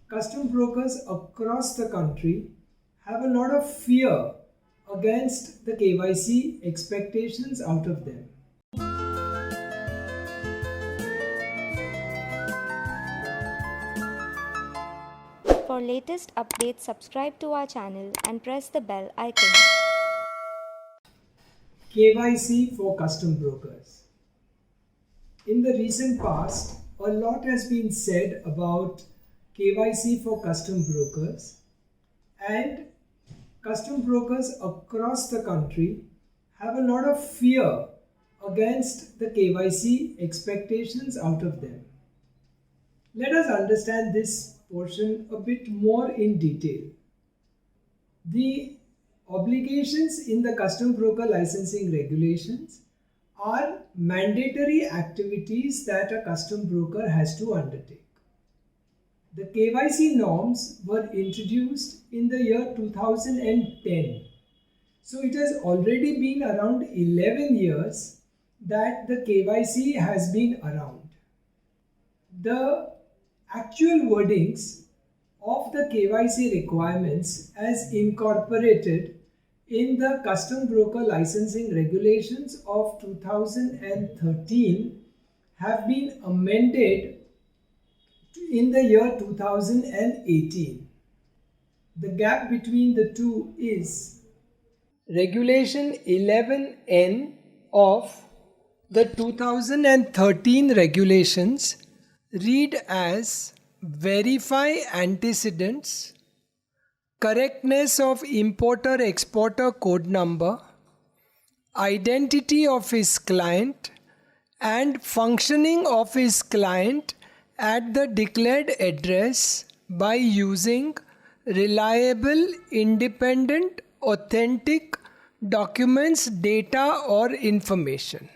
custom brokers across the country have a lot of fear against the KYC expectations out of them. For latest updates, subscribe to our channel and press the bell icon. KYC for custom brokers. In the recent past, a lot has been said about KYC for custom brokers, and custom brokers across the country have a lot of fear against the KYC expectations out of them. Let us understand this portion a bit more in detail. The obligations in the custom broker licensing regulations are mandatory activities that a custom broker has to undertake. The KYC norms were introduced in the year 2010. So it has already been around 11 years that the KYC has been around. The actual wordings of the KYC requirements as incorporated in the custom broker licensing regulations of 2013 have been amended in the year 2018. The gap between the two is Regulation 11N of the 2013 regulations read as verify antecedents, correctness of importer-exporter code number, identity of his client, and functioning of his client at the declared address by using reliable, independent, authentic documents, data, or information.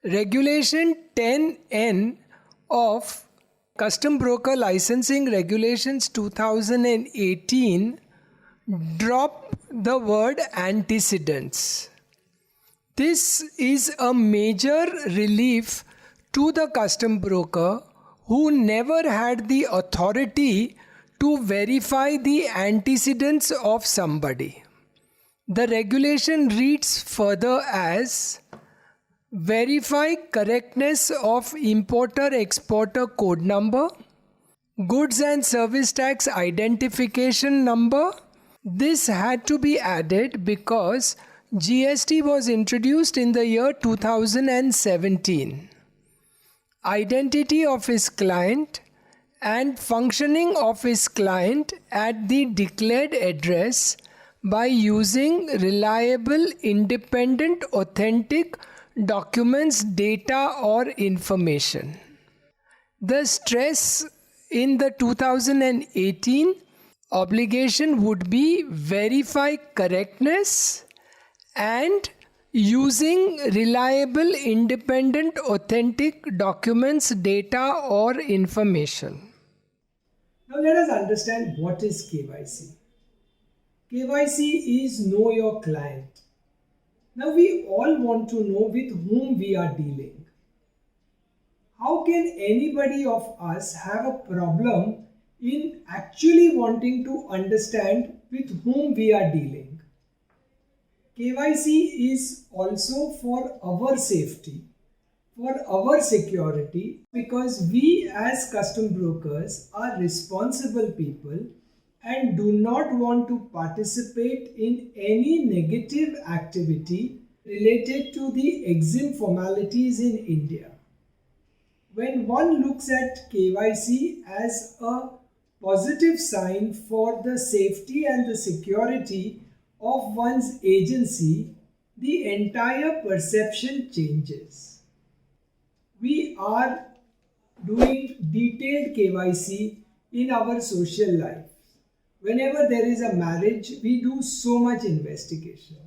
Regulation 10N of Custom Broker Licensing Regulations 2018 drop the word antecedents. This is a major relief to the custom broker who never had the authority to verify the antecedents of somebody. The regulation reads further as verify correctness of importer-exporter code number, goods and service tax identification number. This had to be added because GST was introduced in the year 2017. Identity of his client and functioning of his client at the declared address by using reliable, independent, authentic documents, data, or information. The stress in the 2018 obligation would be verify correctness and using reliable, independent, authentic documents, data, or information. Now let us understand what is KYC. KYC is know your client. Now we all want to know with whom we are dealing. How can anybody of us have a problem in actually wanting to understand with whom we are dealing? KYC is also for our safety, for our security, because we as custom brokers are responsible people and do not want to participate in any negative activity related to the EXIM formalities in India. When one looks at KYC as a positive sign for the safety and the security of one's agency, the entire perception changes. We are doing detailed KYC in our social life. Whenever there is a marriage, we do so much investigation.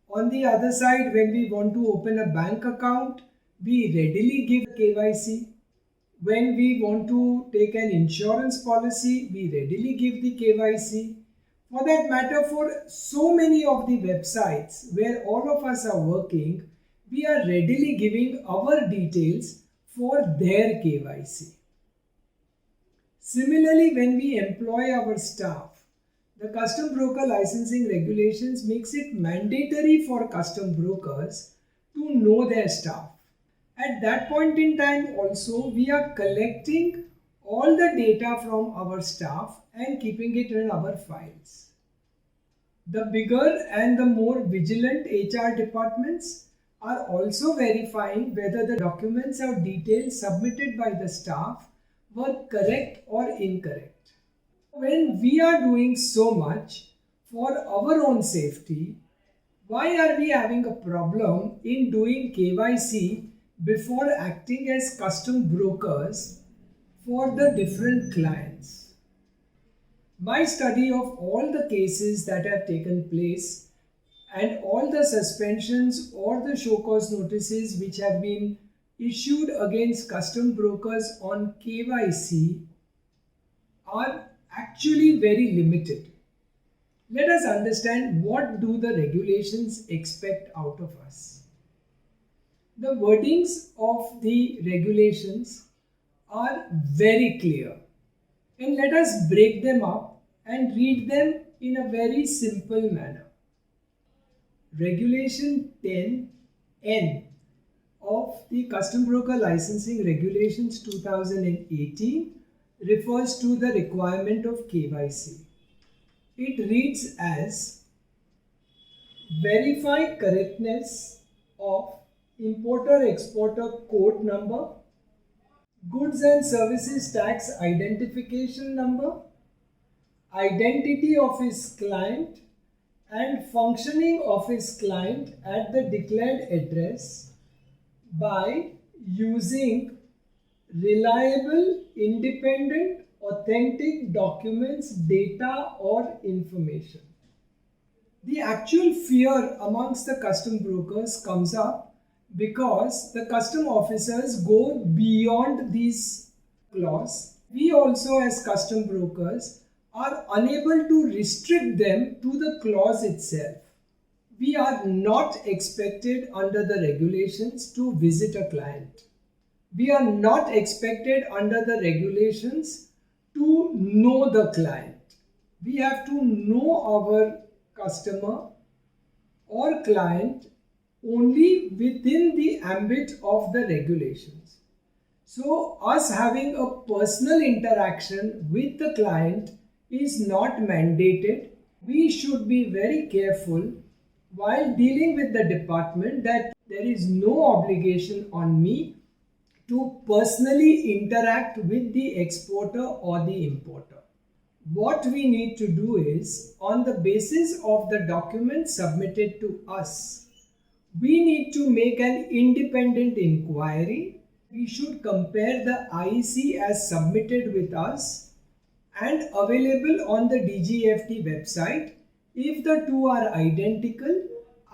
On the other side, when we want to open a bank account, we readily give KYC. When we want to take an insurance policy, we readily give the KYC. For that matter, for so many of the websites where all of us are working, we are readily giving our details for their KYC. Similarly, when we employ our staff, the custom broker licensing regulations makes it mandatory for custom brokers to know their staff. At that point in time also, we are collecting all the data from our staff and keeping it in our files. The bigger and the more vigilant HR departments are also verifying whether the documents or details submitted by the staff were correct or incorrect. When we are doing so much for our own safety, why are we having a problem in doing KYC before acting as custom brokers for the different clients? My study of all the cases that have taken place and all the suspensions or the show cause notices which have been issued against custom brokers on KYC are actually very limited. Let us understand what do the regulations expect out of us. The wordings of the regulations are very clear, and let us break them up and read them in a very simple manner. Regulation 10N of the Custom Broker Licensing Regulations 2018 refers to the requirement of KYC. It reads as: verify correctness of importer-exporter code number, goods and services tax identification number, identity of his client and functioning of his client at the declared address by using reliable, independent, authentic documents, data or information. The actual fear amongst the custom brokers comes up because the custom officers go beyond these clauses. We also as custom brokers are unable to restrict them to the clause itself. We are not expected under the regulations to visit a client. We are not expected under the regulations to know the client. We have to know our customer or client only within the ambit of the regulations. So, us having a personal interaction with the client is not mandated. We should be very careful while dealing with the department that there is no obligation on me to personally interact with the exporter or the importer. What we need to do is, on the basis of the documents submitted to us, we need to make an independent inquiry. We should compare the IEC as submitted with us and available on the DGFT website. If the two are identical,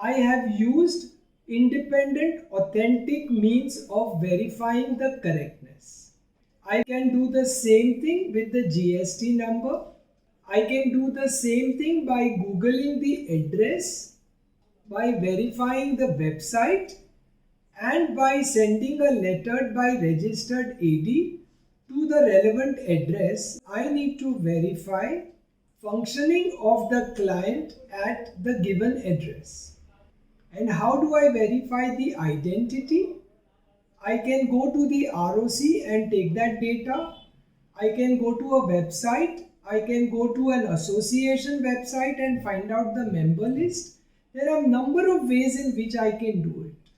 I have used independent, authentic means of verifying the correctness. I can do the same thing with the GST number. I can do the same thing by googling the address, by verifying the website, and by sending a letter by registered AD to the relevant address. I need to verify functioning of the client at the given address. And how do I verify the identity? I can go to the ROC and take that data. I can go to a website. I can go to an association website and find out the member list. There are a number of ways in which I can do it.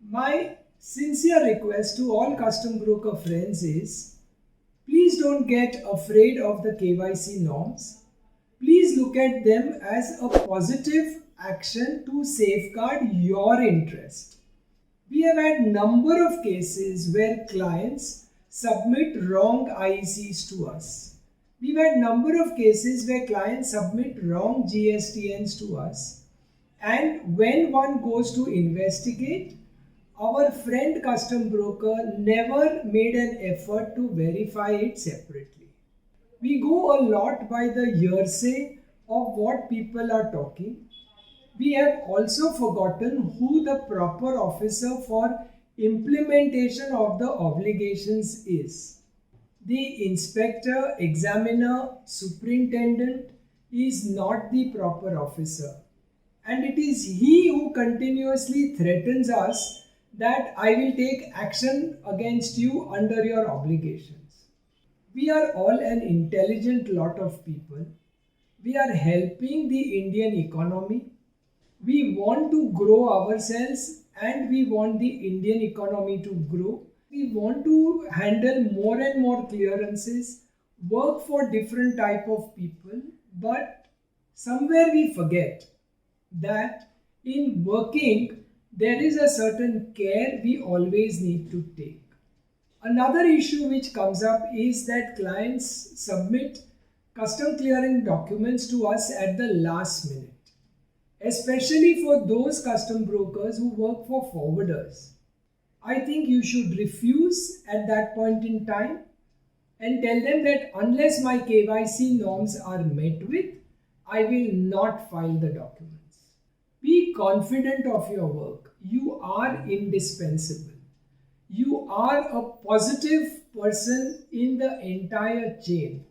My sincere request to all custom broker friends is, please don't get afraid of the KYC norms. Please look at them as a positive action to safeguard your interest. We have had number of cases where clients submit wrong IECs to us. We've had number of cases where clients submit wrong GSTNs to us. And when one goes to investigate, our friend custom broker never made an effort to verify it separately. We go a lot by the hearsay of what people are talking. We have also forgotten who the proper officer for implementation of the obligations is. The inspector, examiner, superintendent is not the proper officer. And it is he who continuously threatens us that I will take action against you under your obligations. We are all an intelligent lot of people. We are helping the Indian economy. We want to grow ourselves and we want the Indian economy to grow. We want to handle more and more clearances, work for different type of people, but somewhere we forget that in working there is a certain care we always need to take. Another issue which comes up is that clients submit custom clearing documents to us at the last minute, especially for those custom brokers who work for forwarders. I think you should refuse at that point in time and tell them that unless my KYC norms are met with, I will not file the documents. Be confident of your work. You are indispensable. You are a positive person in the entire chain.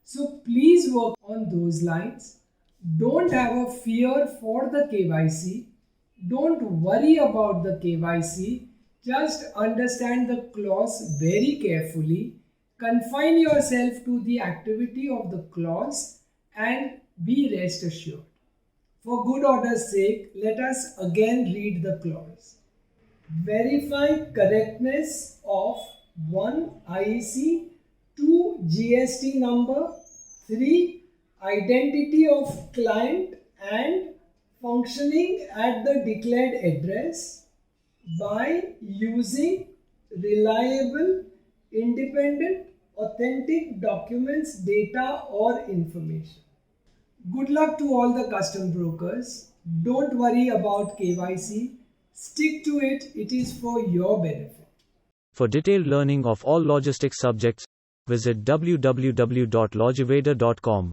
So please work on those lines. Don't have a fear for the KYC. Don't worry about the KYC. Just understand the clause very carefully. Confine yourself to the activity of the clause and be rest assured. For good order's sake, let us again read the clause. Verify correctness of 1. IEC, 2. GST number, 3. Identity of client and functioning at the declared address by using reliable, independent, authentic documents, data or information. Good luck to all the custom brokers. Don't worry about KYC. Stick to it. It is for your benefit. For detailed learning of all logistics subjects, visit www.logiveda.com.